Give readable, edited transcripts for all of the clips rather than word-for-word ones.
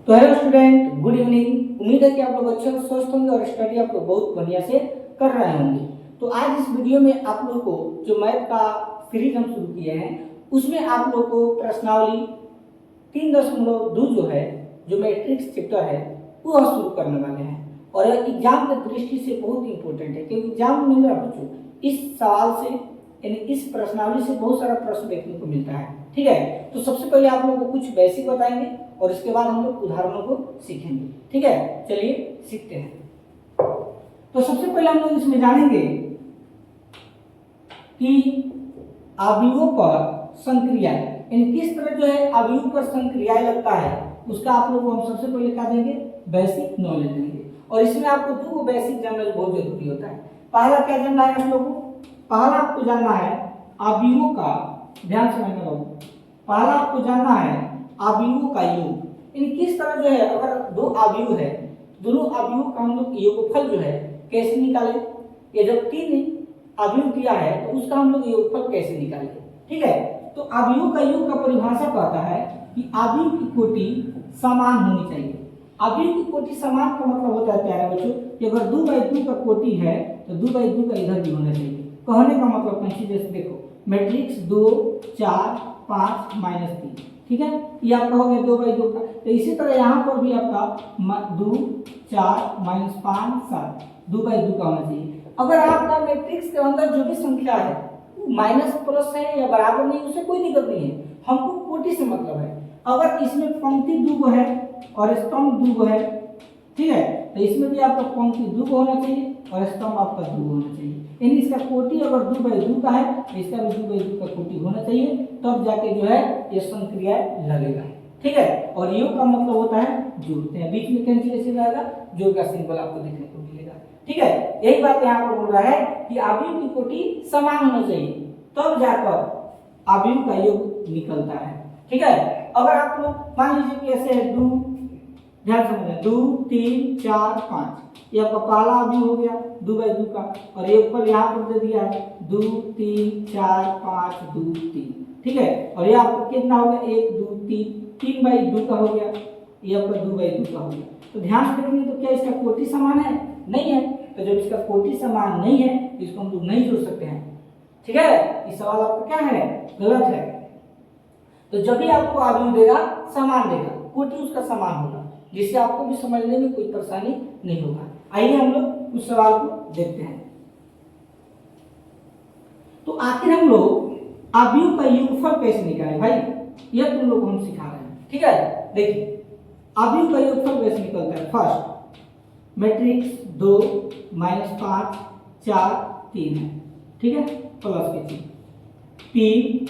तो hello student, good evening. उम्मीद है कि आप लोग अच्छे और स्वस्थ होंगे और स्टडी आप लोग बहुत बढ़िया से कर रहे होंगे। तो आज इस वीडियो में आप लोग को जो मैथ का सीरीज हम शुरू किए हैं उसमें आप लोग को प्रश्नावली 3.2 जो है, जो मैट्रिक्स चैप्टर है, वो हम शुरू करने वाले हैं। और एग्जाम की दृष्टि से बहुत इंपॉर्टेंट है, क्योंकि एग्जाम में मेरा बच्चों इस सवाल से यानी इस प्रश्नावली से बहुत सारा प्रश्न देखने को मिलता है। ठीक है, तो सबसे पहले आप लोगों को कुछ बेसिक बताएंगे और इसके बाद हम लोग उदाहरणों को सीखेंगे। ठीक है, चलिए सीखते हैं। तो सबसे पहले हम लोग इसमें जानेंगे कि अवयवों पर संक्रिया यानी किस तरह जो है अवयव पर संक्रियाएं लगता है, उसका आप लोगों को हम सबसे पहले क्या देंगे, बेसिक नॉलेज देंगे। और इसमें आपको दो बेसिक जानना बहुत जरूरी होता है। पहला क्या जानना है आप लोगों को, पहला आपको जानना है अवयवों का, ध्यान से समझना लोग, पहला आपको जानना है अवयवों का योग। यानी किस तरह जो है अगर दो अवयव है, दोनों अवयवों का हम लोग योगफल जो है कैसे निकाले। ये जब तीन अवयव दिया है तो उसका हम लोग योगफल कैसे निकालेंगे। ठीक है, तो अवयवों का योग का परिभाषा कहता है कि अवयव की कोटि समान होनी चाहिए। अवयव की कोटि समान का मतलब होता है प्यारे बच्चों कि अगर 2/2 का कोटि है तो 2/2 का इधर भी होना चाहिए। कहने का मतलब कंसीडर देखो, मैट्रिक्स 2 4 5 -3। ठीक है, ये आपका हो गया 2/2 का। तो इसी तरह यहाँ पर भी आपका 2 4 -5 7 2/2 का होना चाहिए। अगर आपका मैट्रिक्स के अंदर जो भी संख्या है माइनस प्लस है या बराबर नहीं, उससे कोई दिक्कत नहीं है, हमको कोटि से मतलब है। अगर इसमें पंक्ति 2 है और स्तंभ 2 है, ठीक है, तो इसमें भी आपका पंक्ति 2 होना चाहिए और स्तंभ आपका 2 होना चाहिए। यानी इसका कोटि अगर 2/2 का है तो इसका भी 2/2 का कोटि होना चाहिए, तब जाके जो है ये संक्रिया लगेगा। ठीक है, और योग का मतलब होता है जोड़ते हैं, बीच में कैंसिलेशन रहेगा, जोड़ का सिंबल आपको देखने को मिलेगा। ठीक है, यही बात यहाँ पर बोल रहा है कि अवयव की कोटि समान होना चाहिए, तब जाकर अवयव का योग निकलता है। ठीक है, अगर आप लोग मान लीजिए कि ऐसे है 2, ध्यान समझना, 2 3 4 5, ये आपका पहला अवयव हो गया 2/2 का, और एक पर यहाँ पर दे दिया है 2 3 4 5 2 3। ठीक है, और ये आपका कितना हो गया 1 2 3 3/2 का हो गया, ये आपका 2/2 का हो गया। तो ध्यान से देखेंगे तो क्या इसका कोटि समान है? नहीं है। तो जब इसका कोटि समान नहीं है तो इसको हम लोग नहीं जोड़ सकते हैं। ठीक है, इस सवाल आपका क्या है, गलत है। तो जब भी आपको अवयव देगा समान देगा, कोटि उसका समान होगा, जिससे आपको भी समझने में कोई परेशानी नहीं होगा। आइए हम लोग उस सवाल को देखते हैं। तो आखिर हम लोग अवयव का योगफल कैसे निकालें भाई, यह तुम लोग को हम सिखा रहे हैं। ठीक है, देखिए अवयव का योगफल कैसे निकलता है। फर्स्ट मैट्रिक्स 2 -5 4 3 है। ठीक है, प्लस के चिन्ह 3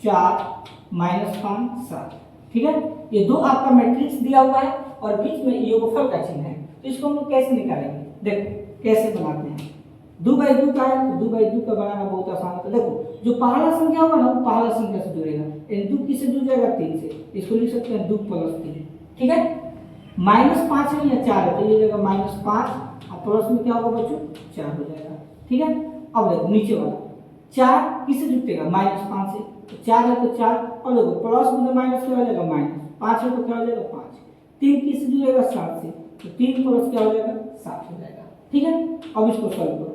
4 -5 7। ठीक है, ये दो आपका मैट्रिक्स दिया हुआ है और बीच में योगफल का चिन्ह है। तो इसको हम लोग कैसे निकालेंगे, देखो कैसे बनाते हैं। 2/2 का है तो 2/2 का बनाना बहुत आसान है। देखो जो पहला संख्या होगा ना वो पहला संख्या से जुड़ेगा, 2 किससे जुड़ जाएगा 3 से, इसको लिख सकते हैं 2 + 3। ठीक है, -5 है या 4 है तो ये जाएगा -5 और प्लस में क्या होगा बच्चों 4 हो जाएगा। ठीक है, अब देखो नीचे वाला 4 किससे जुटेगा -5 से, तो 4 है तो 4, और देखो प्लस में माइनस क्या हो जाएगा -5 है तो क्या हो जाएगा 5, 3 किससे जुड़ेगा 7 से, तो 3 प्लस क्या हो जाएगा 7 हो जाएगा। ठीक है, अब इसको सॉल्व करो।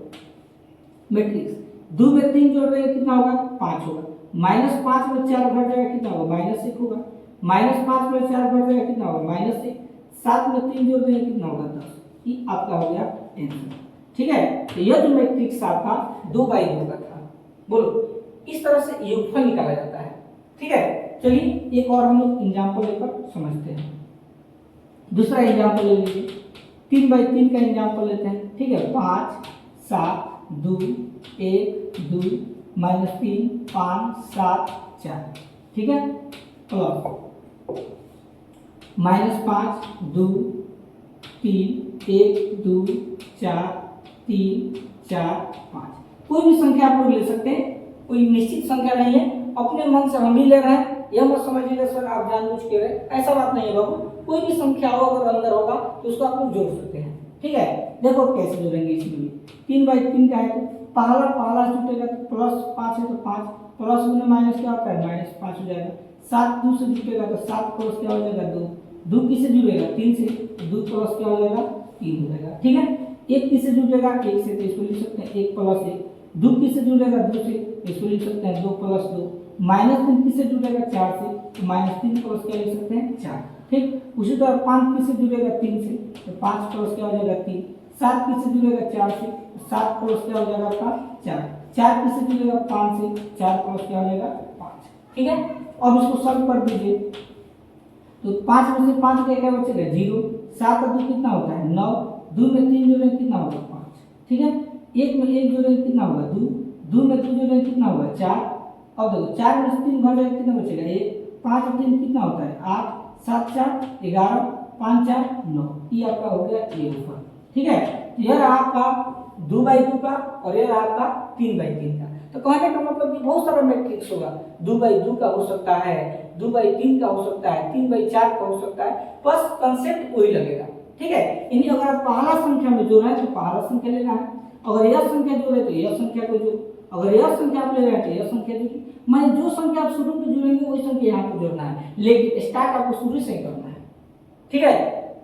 मैट्रिक्स 2 में 3 जोड़ रहे हैं कितना होगा 5 होगा, -5 में 4 घट जाएगा कितना होगा -1 होगा, -5 में 4 घट जाएगा कितना होगा -1, 7 में 3 जोड़ देंगे कितना होगा 10। ये आपका हो गया आंसर। ठीक है, तो यह जो मैट्रिक्स आपका 2/2 का था। बोलो इस तरह से योगफल निकाला जाता है। ठीक है, चलिए एक और हम लोग एग्जांपल लेकर समझते हैं। दूसरा एग्जांपल ले लीजिए, 3/3 का एग्जांपल लेते हैं। ठीक है, 5 7 2 1 2 -3 5 7 4। ठीक है, प्लस -5 2 3 1 2 4 3 4 5। कोई भी संख्या आप लोग ले सकते हैं, कोई निश्चित संख्या नहीं है, अपने मन से हम भी ले रहे हैं, यह मत समझिएगा सर आप जानबूझ के रहे, ऐसा बात नहीं है बाबू। कोई भी संख्या हो अगर अंदर होगा तो उसको आप लोग जोड़ सकते हैं। ठीक है, देखो कैसे जोड़ेंगे। इसमें भी 3/3 का है तो पहला जुटेगा तो +5 है तो 5, प्लस में माइनस क्या होता है -5 हो जाएगा। 7 2 से जुटेगा तो 7 प्लस क्या हो जाएगा 2, 2 किससे जुड़ेगा 3 से, 2 प्लस क्या हो जाएगा 3 हो जाएगा। ठीक है, 1 किससे जुड़ेगा 1 से, तो इसको लिख सकते हैं 1 प्लस 1। 2 किससे जुड़ेगा 2 से, इसको लिख सकते हैं 2 प्लस 2। -3 किससे जुड़ेगा 4 से, तो -3 प्लस क्या लिख सकते हैं 4। ठीक, उसी तरह 5 किससे जुड़ेगा 3 से, तो 5 प्लस क्या हो जाएगा 3। 7 किससे जुड़ेगा 4 से, 7 प्लस क्या हो जाएगा आपका 4। 4 किससे जुड़ेगा 5 से, 4 प्लस क्या हो जाएगा 5। ठीक है, अब इसको सॉल्व कर दीजिए, तो 5 में से 5 क्या बचेगा 0। 7 और 2 कितना होता है 9। 2 में 3 जोड़ेंगे कितना होगा 5। ठीक है, 1 में 1 जोड़ेंगे कितना होगा 2। 2 में 2 जोड़ेंगे कितना होगा 4। अब देखो 4 में से 3 घट जाएगा कितना बचेगा 1। 5 और 3 कितना होता है 8। 7 4 11, 5 4 9। ये आपका हो गया योगफल। ठीक है, यह रहा आपका 2/2 का और यह रहा आपका 3/3 का। तो कहने का मतलब कि बहुत सारा मैट्रिक्स होगा, 2/2 का हो सकता है, 2/3 का हो सकता है, 3/4 का हो सकता है, बस कंसेप्ट वही लगेगा। ठीक है, यानी अगर आप पहला संख्या में जोड़ रहे हैं तो पहला संख्या लेना है, अगर यह संख्या जोड़ रहे तो यह संख्या को जोड़, अगर यह संख्या आप ले रहे हैं तो यह संख्या जोड़िए। माने जो संख्या आप शुरू में जोड़ेंगे वही संख्या यहाँ पर जोड़ना है, लेकिन स्टार्ट आपको शुरू से करना है। ठीक है,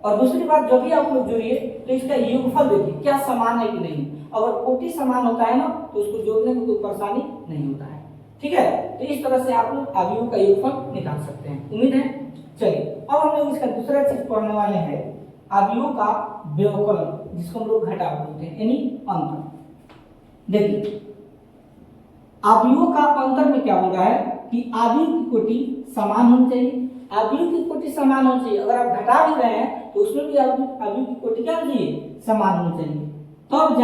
और दूसरी बात जब भी आप लोग जोड़िए तो इसका योगफल देखिए क्या समान है कि नहीं। अगर कोटि समान होता है ना तो उसको जोड़ने में कोई परेशानी नहीं होता है। ठीक है, तो इस तरह से आप लोग अवयवों का योगफल निकाल सकते हैं। उम्मीद है। चलिए अब हम लोग इसका दूसरा चीज पढ़ने वाले हैं, अवयवों का व्यवकलन, जिसको हम लोग घटाव बोलते हैं, यानी अंतर। देखिए अवयवों का अंतर में क्या हो रहा है कि अवयव की कोटि समान होनी चाहिए, अवयव की कोटि समान होनी चाहिए। अगर आप घटा भी रहे हैं तो उसमें भी अवयव की कोटि क्या होनी चाहिए समान होनी चाहिए, तब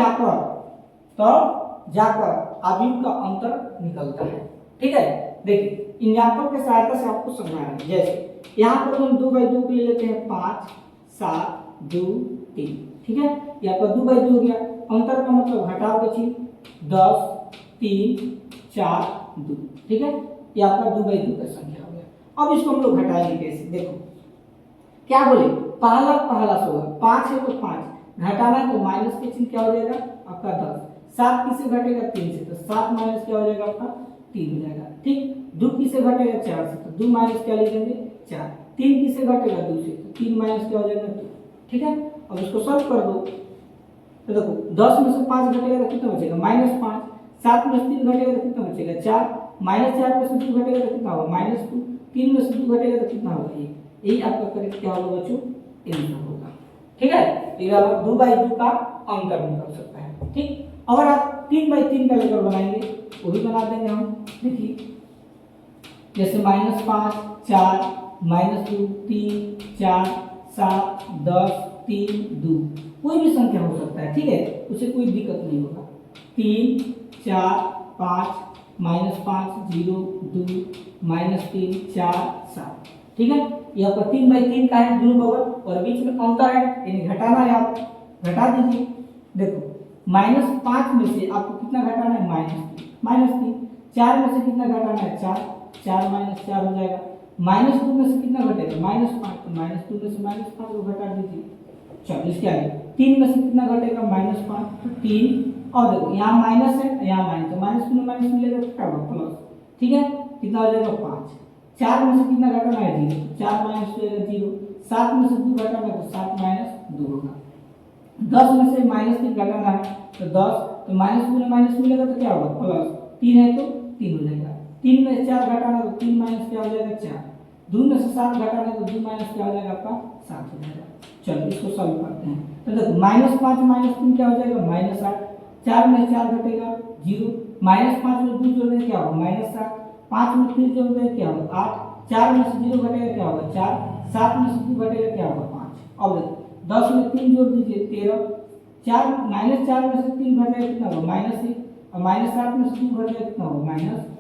जाकर अवयव का अंतर निकलता है। ठीक है, देखिए इन यहाँ की सहायता से आपको समझना है। जैसे यहाँ पर हम 2/2 के ले लेते हैं 5 7 2 3। ठीक है, यहाँ पर 2/2 हो गया, अंतर का मतलब घटाव का चिन्ह 10 3 4 2। ठीक है, ये आपका 2/2 का संख्या हो गया। अब इसको हम लोग घटाएंगे कैसे, देखो क्या बोले, पहला से होगा 5 है तो 5 घटाना है तो माइनस के चिन्ह क्या हो जाएगा आपका 10। 7 किससे घटेगा 3 से, तो 7 माइनस क्या हो जाएगा आपका 3 हो जाएगा। ठीक, 2 किससे घटेगा 4 से, तो 2 माइनस क्या लिखेंगे 4। 3 किससे घटेगा 2 से, तो 3 माइनस क्या हो जाएगा 2। ठीक है, अब इसको सॉल्व कर दो, तो देखो 10 में से 5 घटेगा तो कितना बचेगा -5। 7 में से 3 घटेगा तो कितना बचेगा 4। -4 में से 2 घटेगा तो कितना होगा -2। 3 में से 2 घटेगा तो कितना होगा 1। यही आपका करेक्ट क्या होगा बच्चों, आंसर होगा। ठीक है, ये आपका 2/2 का अंतर निकल सकता है। ठीक, अगर आप 3/3 का लेकर बनाएंगे वो भी बना देंगे हम। देखिए जैसे -5 4 -2 3 4 7 10 3 2, कोई भी संख्या हो सकता है। ठीक है, उसे कोई दिक्कत नहीं होगा। 3 4 5 -5 0 2 -3 4 7। ठीक है, यह आपका 3/3 का है दोनों बगल, और बीच में अंतर है यानी घटाना है, आप घटा दीजिए। देखो -5 में से आपको कितना घटाना है -3। 4 में से कितना घटाना है 4, 4 - 4 हो जाएगा। -2 में से कितना घटेगा -5, तो -2 में से -5 को घटा दीजिए। चलो इसके आगे 3 में से कितना घटेगा -5, तो 3। और देखो यहाँ माइनस है यहाँ माइनस, तो माइनस में माइनस मिलेगा तो क्या होगा प्लस। ठीक है, कितना हो जाएगा 5। 4 में से कितना घटाना है 0, 4 माइनस हो जाएगा 0। 7 में से 2 घटाना है तो 7 - 2 होगा। 10 में से -3 घटाना है तो 10, तो -2 में माइनस मिलेगा तो क्या होगा प्लस। 3 है तो 3 हो जाएगा। 3 में से 4 घटाना है तो 3 माइनस क्या हो जाएगा 4। 2 में से 7 घटाना है तो 2 माइनस क्या हो जाएगा आपका 7 हो जाएगा। चलो इसको सॉल्व करते हैं, तो देखो -5 - 3 क्या हो जाएगा -8। 4 में 4 घटेगा 0, -5 में 2 जोड़ दें क्या होगा -7। 5 में 3 जोड़ दें क्या होगा 8। 4 में से 0 घटेगा क्या होगा 4। 7 में से 2 घटेगा क्या होगा 5। अब देखो 10 में 3 जोड़ दीजिए 13। 4 -4 में से 3 घटेगा कितना होगा -1, और -7 में से 2 घटेगा कितना होगा -5।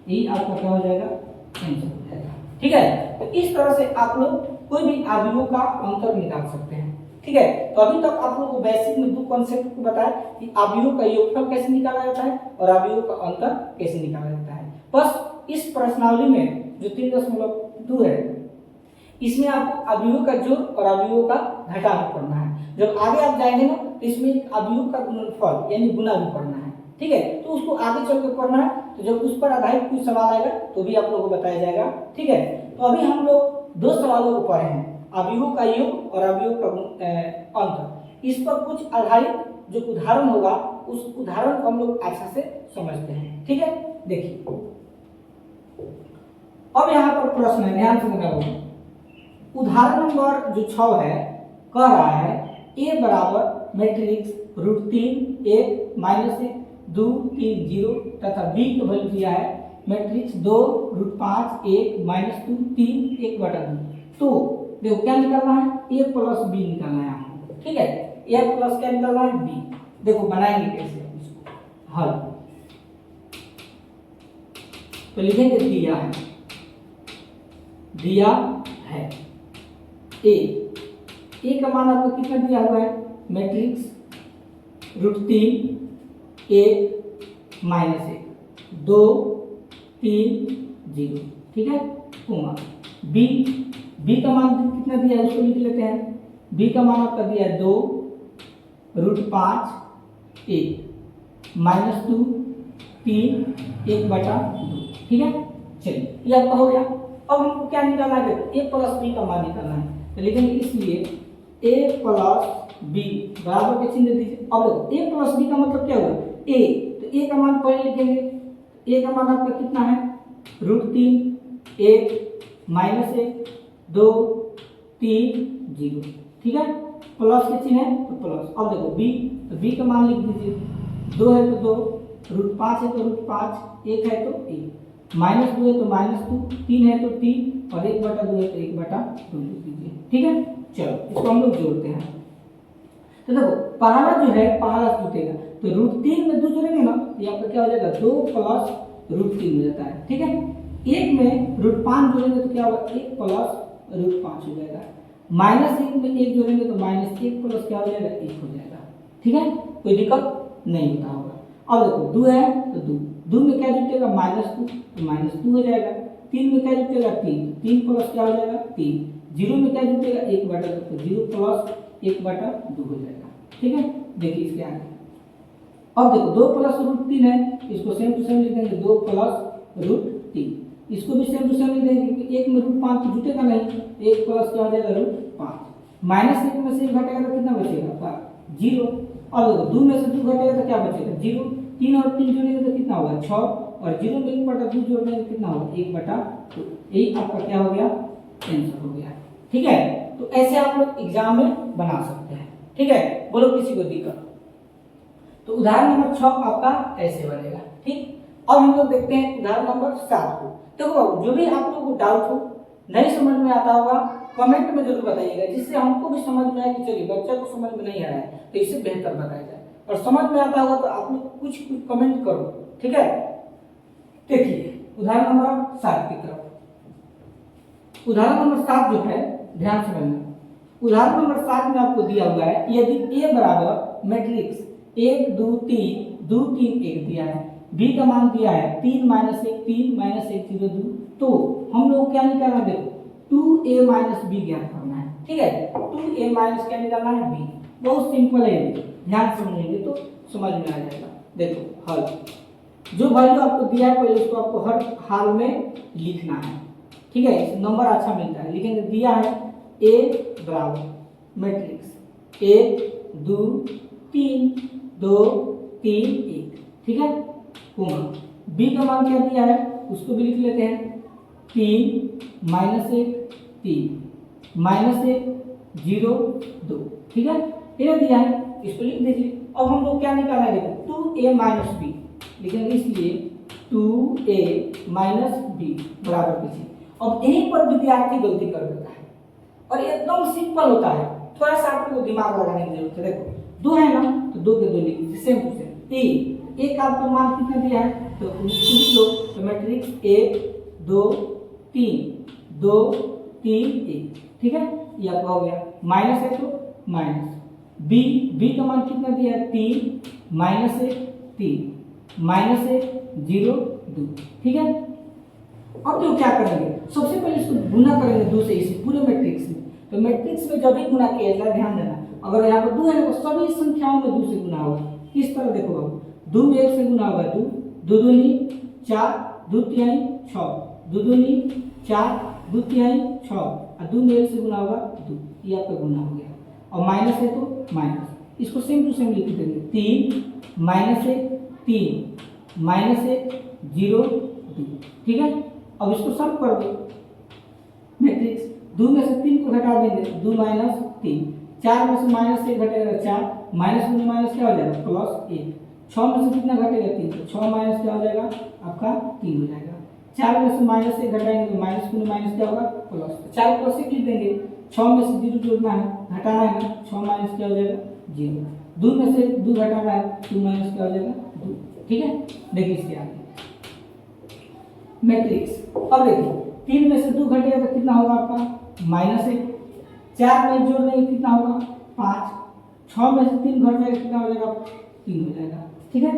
यही आपका क्या हो जाएगा आंसर हो जाएगा। ठीक है, तो इस तरह से आप लोग कोई भी अवयवों का अंतर निकाल सकते हैं। ठीक है, तो अभी तक आप लोगों को बेसिक में 2 कॉन्सेप्ट को बताया कि अवयवों का योगफल कैसे निकाला जाता है और अवयवों का अंतर कैसे निकाला जाता है। बस इस प्रश्नावली में जो 3.2 है इसमें आपको अवयवों का जोड़ और अवयवों का घटाव पढ़ना है। जब आगे आप जाएंगे ना तो इसमें अवयव का गुणनफल यानी गुना भी पढ़ना है। ठीक है, तो उसको आगे चल के पढ़ना है, तो जब उस पर आधारित कोई सवाल आएगा तो भी आप लोगों को बताया जाएगा। ठीक है, तो अभी हम लोग दो सवालों को पढ़े हैं, अवयवों का योग और अवयवों का अंतर। इस पर कुछ आधारित जो उदाहरण होगा उस उदाहरण को हम लोग अच्छा से समझते हैं। ठीक है, देखिए अब यहाँ पर प्रश्न है, ध्यान से देखो। उदाहरण नंबर जो 6 है कह रहा है a बराबर मैट्रिक्स √3 1 -1 2 3 0 तथा b का वैल्यू दिया है मैट्रिक्स 2 √5 1 -2 3 1/2। तो देखो क्या निकालना है, a प्लस b निकालना है आपको। ठीक है, a प्लस क्या निकालना है, b। देखो बनाएंगे कैसे इसको हल। तो लिखेंगे दिया है a का मान आपको कितना दिया हुआ है, मैट्रिक्स √3 1 -1 2 3 0। ठीक है, कोमा b का मान कितना दिया है उसको लिख लेते हैं। b का मान आपका दिया है 2 √5 1 -2 3 1/2। ठीक है, चलिए ये आपका हो गया। अब हमको क्या निकालना है, a प्लस b का मान निकालना है। तो लिखेंगे इसलिए a प्लस b बराबर के चिन्ह दीजिए। अब देखो a प्लस b का मतलब क्या हुआ, a, तो a का मान पहले लिखेंगे। a का मान आपका कितना है, √3 1 -1 2 3 0। ठीक है, प्लस के चिन्ह है तो प्लस। अब देखो b, तो b का मान लिख दीजिए। 2 है तो 2, √5 है तो √5, 1 है तो 1, -2 है तो -2, 3 है तो 3 और 1/2 है तो 1/2 लिख दीजिए। ठीक है, चलो इसको हम लोग जोड़ते हैं। तो देखो पहला जो है पहला जुटेगा, तो √3 में 2 जोड़ेंगे ना, ये आपका क्या हो जाएगा, 2 प्लस √3 हो जाता है। ठीक है, 1 में √5 जोड़ेंगे तो क्या होगा, 1 प्लस √5 हो जाएगा। -1 में 1 जोड़ेंगे तो -1 प्लस क्या हो जाएगा, 1 हो जाएगा। ठीक है, कोई दिक्कत नहीं होता होगा। अब देखो 2 है तो 2 में क्या जुटेगा, -2 तो -2 हो जाएगा। 3 में क्या जुटेगा, 3 प्लस क्या हो जाएगा 3। 0 में क्या जुटेगा, 1/2 तो 0 प्लस 1/2 हो जाएगा। ठीक है, देखिए इसके आगे अब देखो 2 प्लस √3 है, इसको सेम टू सेम लिख देंगे 2 प्लस √3। इसको भी सेम टू सेम लिख देंगे क्योंकि 1 में √5 तो जुटेगा नहीं, 1 प्लस क्या हो जाएगा √5। -1 में से 1 घटेगा तो कितना बचेगा आपका, 0। और देखो 2 में से 2 घटेगा तो क्या बचेगा, 0। 3 और 3 जोड़ेंगे तो कितना होगा, 6 और 0 में 1/2 जोड़ने में कितना होगा, 1/2। यही आपका क्या हो गया, आंसर हो गया। ठीक है, तो ऐसे आप लोग एग्जाम में बना सकते हैं। ठीक है, बोलो किसी को दिक्कत। तो उदाहरण नंबर 6 आपका ऐसे बनेगा। ठीक, अब हम लोग देखते हैं उदाहरण नंबर 7 को। देखो बाबू जो भी आप लोगों को डाउट हो, नहीं समझ में आता होगा, कमेंट में जरूर बताइएगा, जिससे हमको भी समझ में आए कि चलिए बच्चा को समझ में नहीं आ रहा है तो इसे बेहतर बताया जाए। और समझ में आता होगा तो आप लोग कुछ कमेंट करो। ठीक है, देखिए उदाहरण नंबर 7 की तरफ। उदाहरण नंबर 7 जो है ध्यान से समझना। उदाहरण नंबर 7 में आपको दिया हुआ है यदि a बराबर मैट्रिक्स 1 2 3 2 3 1 दिया है, b का मान दिया है 3 -1 3 -1 0 2, तो हम लोग क्या निकालना है, देखो 2a - b ज्ञात करना है। ठीक है, 2a - क्या निकालना है, b। बहुत सिंपल है, ध्यान से समझेंगे तो समझ में आ जाएगा। देखो हल, जो वैल्यू आपको दिया है पहले उसको आपको हर हाल में लिखना है। ठीक है, नंबर अच्छा मिलता है, लिखेंगे दिया है a बराबर मैट्रिक्स 1 2 3 2 3 1। ठीक है, कोमा b का मान क्या दिया है उसको भी लिख लेते हैं, 3 -1 3 -1 0 2। ठीक है, ये दिया है, इसको लिख दीजिए। अब हम लोग क्या निकालना है, देखो 2a - b लिखेंगे, इसलिए 2a - b बराबर किसी। अब यहीं पर विद्यार्थी गलती कर देता है और एकदम सिंपल होता है, थोड़ा सा आपको दिमाग लगाने की जरूरत है। देखो 2 है ना, तो 2 के 2 लिख दीजिए, सेम टू सेम। एक आपका मान कितना दिया है तो लिख लो, तो मैट्रिक्स 1 2 3 2 3 1। ठीक है, ये आपका हो गया। माइनस है तो माइनस, b का मान कितना दिया है 3 -1 3 -1 0 2। ठीक है, अब तो क्या करेंगे, सबसे पहले इसको गुना करेंगे 2 से, इसी पूरे मैट्रिक्स में। तो मैट्रिक्स में जब भी गुना किया जाए ध्यान देना, अगर यहाँ पर 2 है तो सभी संख्याओं में 2 से गुना होगा। किस तरह देखो बाबू, 2 में 1 से गुना होगा 2 2 दूनी 4 2 तिहाई 6 2 दूनी 4 2 तिहाई 6 और 2 में 1 से गुना होगा 2, ये आपका गुना हो गया। और माइनस है तो माइनस, इसको सेम टू सेम लिख देंगे 3 माइनस 1 3 माइनस 1 0 2, ठीक है। अब इसको सॉल्व कर दो, मैट्रिक्स 2 में से 3 को घटा देंगे, 2 माइनस 3, 4 में से माइनस 1 घटेगा 4, माइनस में माइनस क्या हो जाएगा प्लस 1, 6 में से कितना घटेगा 3, तो 6 माइनस क्या हो जाएगा आपका 3 हो जाएगा। 4 में से माइनस 1 घटाएंगे तो माइनस में माइनस क्या होगा प्लस, 4 प्लस 1 लिख देंगे। 6 में से 0 जोड़ना है, घटाना है ना, 6 माइनस क्या हो जाएगा 0। 2 में से 2 घटाना है, 2 माइनस क्या हो जाएगा 2, ठीक है। देखिए इसके आगे मैट्रिक्स, अब देखिए 3 में से 2 घटेगा तो कितना होगा आपका माइनस 1, 4 में जोड़ देंगे कितना होगा 5, 6 में से 3 घट जाएगा कितना हो जाएगा 3 हो जाएगा, ठीक है।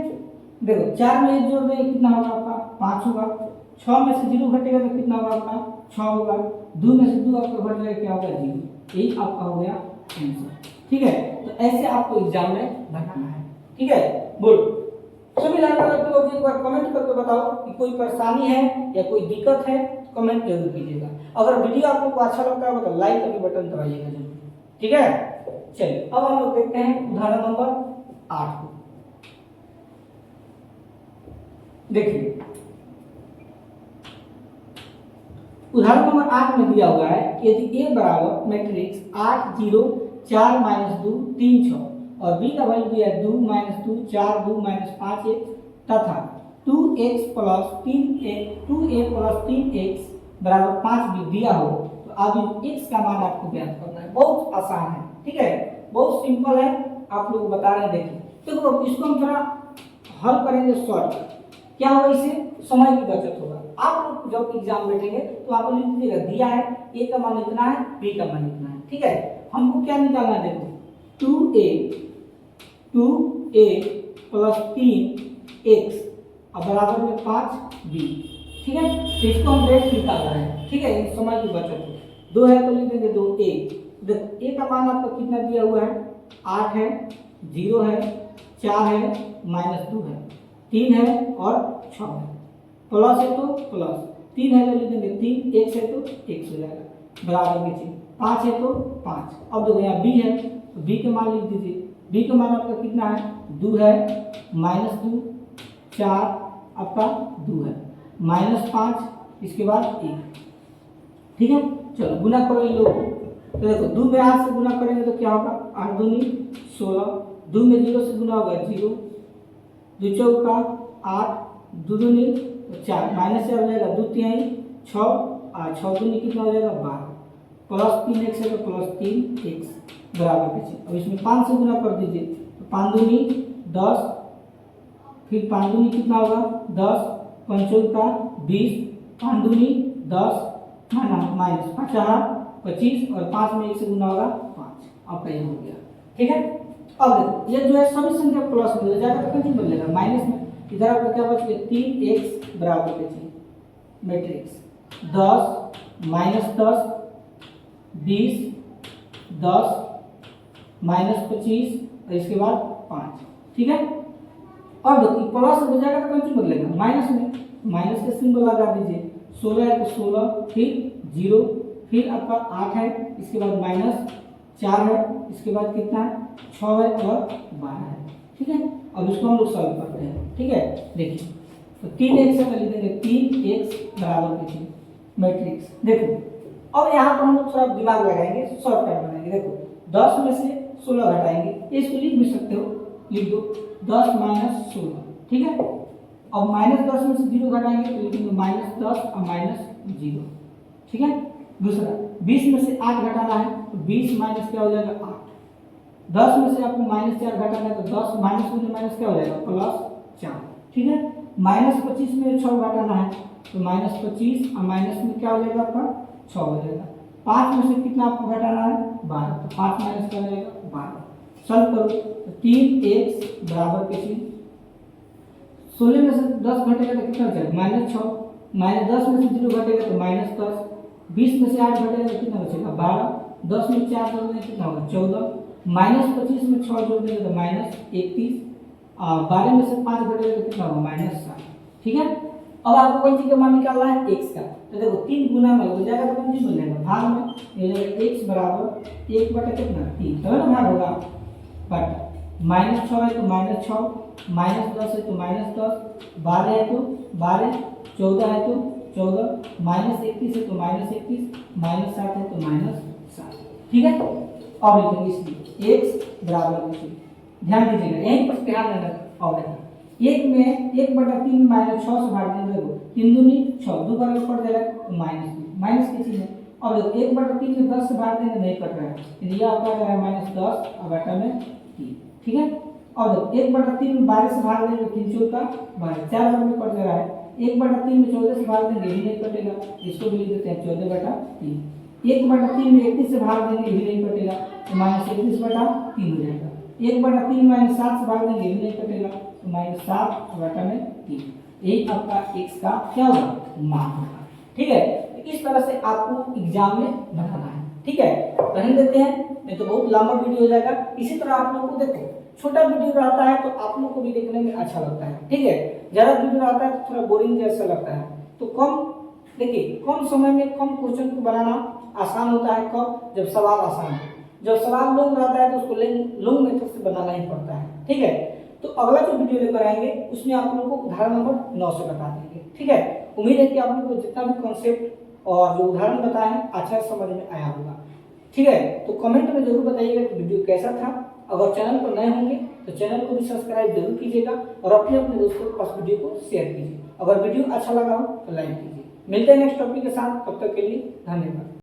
देखो 4 में 1 जोड़ देंगे कितना होगा आपका 5 होगा, 6 में से 0 घटेगा तो कितना होगा आपका 6 होगा, 2 में से 2 आपका घट जाएगा क्या होगा 0, यही आपका हो गया आंसर, ठीक है। तो ऐसे आपको एग्जाम में बनाना है, ठीक है। बोलो सभी जानकारियों को एक बार कमेंट करके बताओ कि कोई परेशानी है या कोई दिक्कत है, कमेंट जरूर कीजिएगा। अगर वीडियो आप लोग को अच्छा लगता है तो लाइक का भी बटन दबाइएगा जरूर, ठीक है। चलिए अब हम लोग देखते हैं उदाहरण नंबर 8 को। देखिए उदाहरण नंबर 8 में दिया हुआ है यदि a बराबर मैट्रिक्स 8 0 4 माइनस 2 3 6 और b का वैल्यू दिया है 2 माइनस 2 4 2 माइनस 5 1 तथा 2x plus 2a plus 3x बराबर 5 भी दिया हो, तो अब x का मान आपको ज्ञात करना है। बहुत आसान है, ठीक है, बहुत सिंपल है, आप लोग बता रहे हैं। देखिए देखो इसको हम थोड़ा हल करेंगे शॉर्ट, क्या होगा इससे समय की बचत होगा। आप लोग जब एग्जाम बैठेंगे तो आप लिख दीजिएगा दिया है a का मान इतना है, b का मान इतना है, ठीक है। हमको क्या निकालना है, देखो 2a प्लस 3x और बराबर में 5b, ठीक है। तो इसको हम डेट निकाल रहे हैं, ठीक है, समय की बचत है। 2 है तो लिख देंगे 2a, देखो a का मान आपको कितना दिया हुआ है 8 है, 0 है, 4 है, माइनस 2 है, 3 है और 6 है, प्लस है तो प्लस, 3 है तो लिख देंगे 3, x है तो x हो जाएगा, बराबर में 5 है तो 5। अब देखो यहाँ b है तो b का मान लिख दीजिए, b का मान आपका कितना है 2 है, माइनस 2 4 आपका 2 है, माइनस 5 इसके बाद 1, ठीक है। चलो गुना करो इन लोगों को, तो देखो 2 में 8 से गुना करेंगे तो क्या होगा 8 दूनी 16, 2 में 0 से गुना होगा 0, 2 चौका 8, 2 दूनी 4, माइनस से हो जाएगा 2 तिहाई 6 और 6 दूनी कितना हो जाएगा 12, प्लस 3x है तो प्लस 3x बराबर के। अब इसमें 5 से गुना कर दीजिए तो 5 दूनी 10, फिर 5 दूनी कितना होगा 10, 5 चौका 20, 5 दूनी 10 माइनस 5 25 और 5 में 1 से गुना होगा 5, आपका ये हो गया, ठीक है। अब देखो ये जो है सभी संख्या प्लस में जाएगा तो कैसे बदलेगा माइनस में, इधर आपका क्या बच गया 3x बराबर के मैट्रिक्स 10 माइनस 10 20 10 माइनस 25 और इसके बाद 5, ठीक है। और देखो प्लस हो जाएगा तो कैसे बदलेगा माइनस में, माइनस के सिंबल लगा दीजिए, 16 है तो 16 फिर 0 फिर आपका 8 है, इसके बाद माइनस 4 है, इसके बाद कितना है 6 है और 12 है, ठीक है। अब इसको हम लोग सॉल्व करते हैं, ठीक है। देखिए तो 3x से लिख देंगे 3x बराबर के मैट्रिक्स। देखो अब यहाँ पर हम लोग थोड़ा दिमाग लगाएंगे, शॉर्टकट बनाएंगे। देखो 10 में से 16 घटाएंगे, इसको लिख भी सकते हो, लिख दो 10 माइनस 16, ठीक है। अब माइनस 10 में से 0 घटाएंगे तो लिखेंगे माइनस 10 और माइनस 0, ठीक है। दूसरा 20 में से 8 घटाना है तो 20 माइनस क्या हो जाएगा 8, 10 में से आपको माइनस 4 घटाना है तो 10 माइनस में माइनस क्या हो जाएगा प्लस 4, ठीक है। माइनस 25 में 6 घटाना है तो माइनस 25 और माइनस में क्या हो जाएगा आपका 6 हो जाएगा। 5 में से कितना आपको घटाना है 12, तो 5 माइनस क्या हो जाएगा 12। सॉल्व करो तो 3x बराबर के 16 में से 10 घटेगा तो कितना बचेगा माइनस 6, माइनस 10 में से 0 घटेगा तो माइनस 10, 20 में से 8 घटेगा तो कितना बचेगा 12, 10 में 4 जोड़ देंगे कितना होगा 14, माइनस 25 में 6 जोड़ देंगे तो माइनस 31, 12 में से 5 घटेगा तो कितना होगा माइनस 7, ठीक है। अब आपको कौन सी का मान निकालना है x का, तो देखो 3 गुना में हो जाएगा तो कंफ्यूज हो जाएगा। भाग में ये हो जाएगा x बराबर 1 बटा कितना 3, तब ना भाग होगा। बट -6 है तो -6, -10 है तो -10, 12 है तो 12, 14 है तो 14, -31 है तो -31, -7 है तो -7। ठीक है, अब लिखेंगे इसलिए x बराबर लिखिए, ध्यान दीजिएगा यहीं पर ध्यान देना। और देखो 1 में 1/3 -6 से भाग देंगे, देखो 3 दूनी 6, 2 बार पड़ जाएगा तो माइनस की चीज है। अब देखो 1/3 में 10 से भाग देंगे, नहीं कट रहा है, ये आपका आ रहा है -10 और बटा में 3। ठीक है, और देखो 1/3 में 12 से भाग देंगे, 3 चौक का 12, 4 बार में कट जा रहा है। 1/3 में 14 से भाग देंगे, ये नहीं कटेगा, इसको भी लिख देते हैं 14/3। 1/3 में 31 से भाग देंगे, ये नहीं कटेगा, तो -31/3 हो जाएगा। 1/3 में -7 से भाग देंगे, ये नहीं कटेगा, तो -7/3। यही आपका x का क्या होगा, मान होगा। ठीक है, तो इस तरह से आपको एग्जाम में बताना है। ठीक है, रहने देते हैं, नहीं तो बहुत लंबा वीडियो हो जाएगा। इसी तरह आप लोग को देखो छोटा वीडियो रहता है तो आप लोग को भी देखने में अच्छा लगता है। ठीक है, ज्यादा वीडियो रहता है तो थोड़ा बोरिंग जैसा लगता है। तो कम देखिए, कम समय में कम क्वेश्चन को बनाना आसान होता है। कब, जब सवाल आसान है। जब सवाल लॉन्ग रहता है तो उसको लॉन्ग मेथड से बनाना ही पड़ता है। ठीक है, तो अगला जो वीडियो लेकर आएंगे उसमें आप लोगों को उदाहरण नंबर 9 से बता देंगे। ठीक है, उम्मीद है कि आप लोगों को जितना भी कॉन्सेप्ट और जो उदाहरण बताए हैं अच्छा समझ में आया होगा। ठीक है, तो कमेंट में जरूर बताइएगा कि वीडियो कैसा था। अगर चैनल पर नए होंगे तो चैनल को भी सब्सक्राइब जरूर कीजिएगा और अपने अपने दोस्तों के पास वीडियो को शेयर कीजिए। अगर वीडियो अच्छा लगा हो तो लाइक कीजिए। मिलते हैं नेक्स्ट टॉपिक के साथ, तब तक के लिए धन्यवाद।